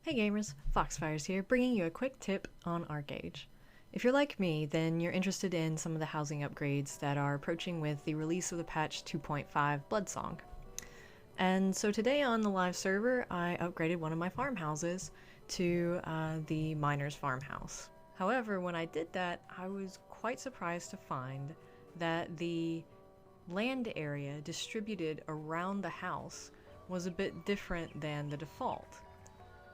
Hey gamers, Foxfires here, bringing you a quick tip on ArcheAge. If you're like me, then you're interested in some of the housing upgrades that are approaching with the release of the patch 2.5 Bloodsong. And so today on the live server, I upgraded one of my farmhouses to the miner's farmhouse. However, when I did that, I was quite surprised to find that the land area distributed around the house was a bit different than the default.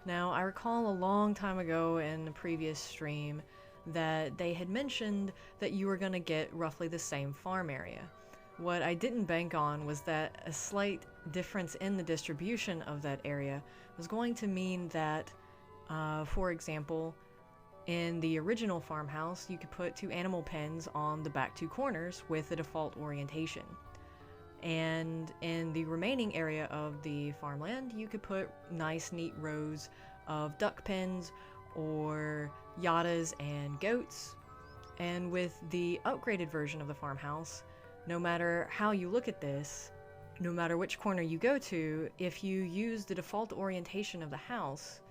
Now, I recall a long time ago in a previous stream that they had mentioned that you were going to get roughly the same farm area. What I didn't bank on was that a slight difference in the distribution of that area was going to mean that, for example, in the original farmhouse, you could put 2 animal pens on the back 2 corners with the default orientation. And in the remaining area of the farmland, you could put nice, neat rows of duck pens or yadas and goats. And with the upgraded version of the farmhouse, no matter how you look at this, no matter which corner you go to, if you use the default orientation of the house,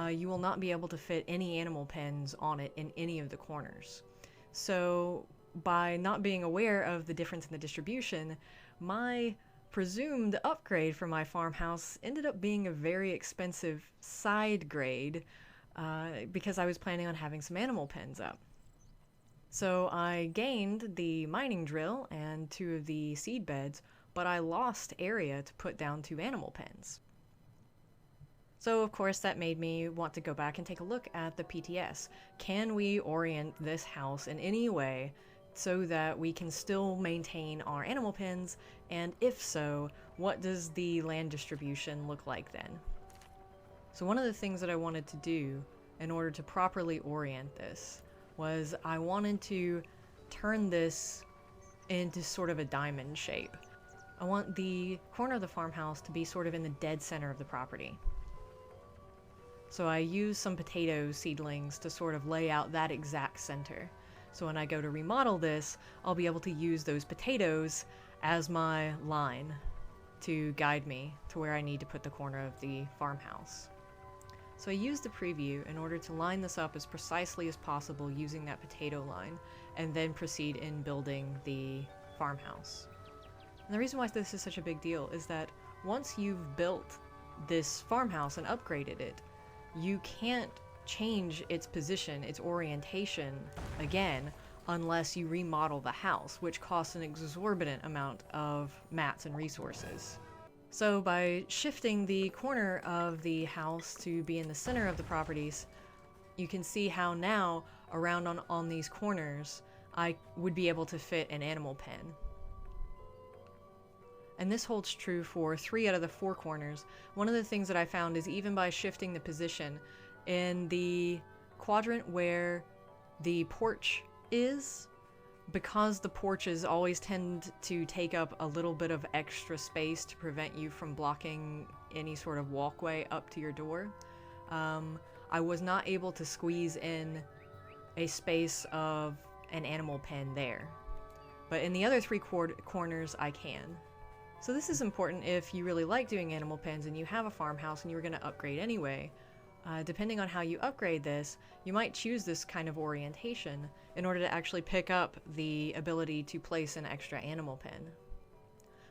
you will not be able to fit any animal pens on it in any of the corners. So by not being aware of the difference in the distribution, my presumed upgrade for my farmhouse ended up being a very expensive side grade because I was planning on having some animal pens up. So I gained the mining drill and 2 of the seed beds, but I lost area to put down 2 animal pens. So of course that made me want to go back and take a look at the PTS. Can we orient this house in any way so that we can still maintain our animal pens, and if so, what does the land distribution look like then? So one of the things that I wanted to do in order to properly orient this was I wanted to turn this into sort of a diamond shape. I want the corner of the farmhouse to be sort of in the dead center of the property. So I used some potato seedlings to sort of lay out that exact center. So when I go to remodel this, I'll be able to use those potatoes as my line to guide me to where I need to put the corner of the farmhouse. So I used the preview in order to line this up as precisely as possible using that potato line, and then proceed in building the farmhouse. And the reason why this is such a big deal is that once you've built this farmhouse and upgraded it, you can't change its position, its orientation again, unless you remodel the house, which costs an exorbitant amount of mats and resources. So by shifting the corner of the house to be in the center of the properties, you can see how now around on these corners I would be able to fit an animal pen. And this holds true for 3 out of the 4 corners. One of the things that I found is even by shifting the position in the quadrant where the porch is, because the porches always tend to take up a little bit of extra space to prevent you from blocking any sort of walkway up to your door, I was not able to squeeze in a space of an animal pen there. But in the other 3 corners, I can. So this is important if you really like doing animal pens and you have a farmhouse and you were going to upgrade anyway. Depending on how you upgrade this, you might choose this kind of orientation in order to actually pick up the ability to place an extra animal pen.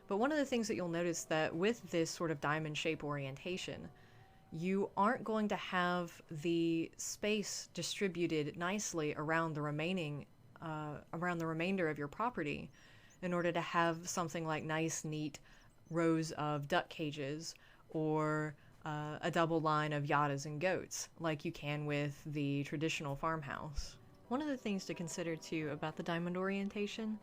But one of the things that you'll notice that with this sort of diamond shape orientation, you aren't going to have the space distributed nicely around the remainder of your property in order to have something like nice, neat rows of duck cages or a double line of yadas and goats, like you can with the traditional farmhouse. One of the things to consider too about the diamond orientation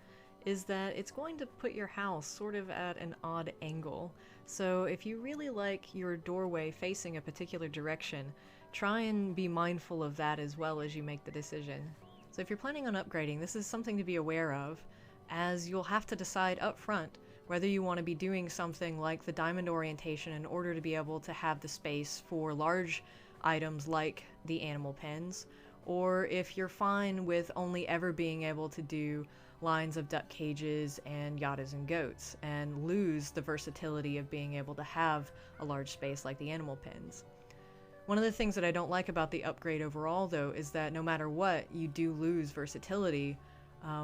is that it's going to put your house sort of at an odd angle. So if you really like your doorway facing a particular direction, try and be mindful of that as well as you make the decision. So if you're planning on upgrading, this is something to be aware of, as you'll have to decide up front whether you want to be doing something like the diamond orientation in order to be able to have the space for large items like the animal pens, or if you're fine with only ever being able to do lines of duck cages and yadas and goats, and lose the versatility of being able to have a large space like the animal pens. One of the things that I don't like about the upgrade overall, though, is that no matter what, you do lose versatility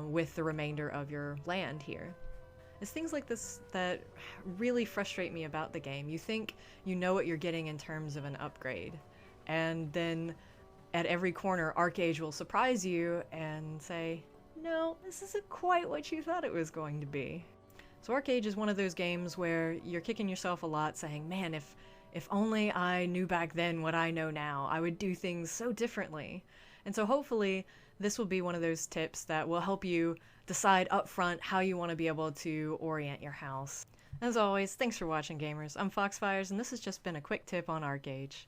with the remainder of your land here. It's things like this that really frustrate me about the game. You think you know what you're getting in terms of an upgrade, and then at every corner, ArcheAge will surprise you and say, no, this isn't quite what you thought it was going to be. So ArcheAge is one of those games where you're kicking yourself a lot saying, man, if only I knew back then what I know now, I would do things so differently. And so hopefully this will be one of those tips that will help you decide up front how you want to be able to orient your house. As always, thanks for watching, gamers. I'm Foxfires, and this has just been a quick tip on ArcheAge.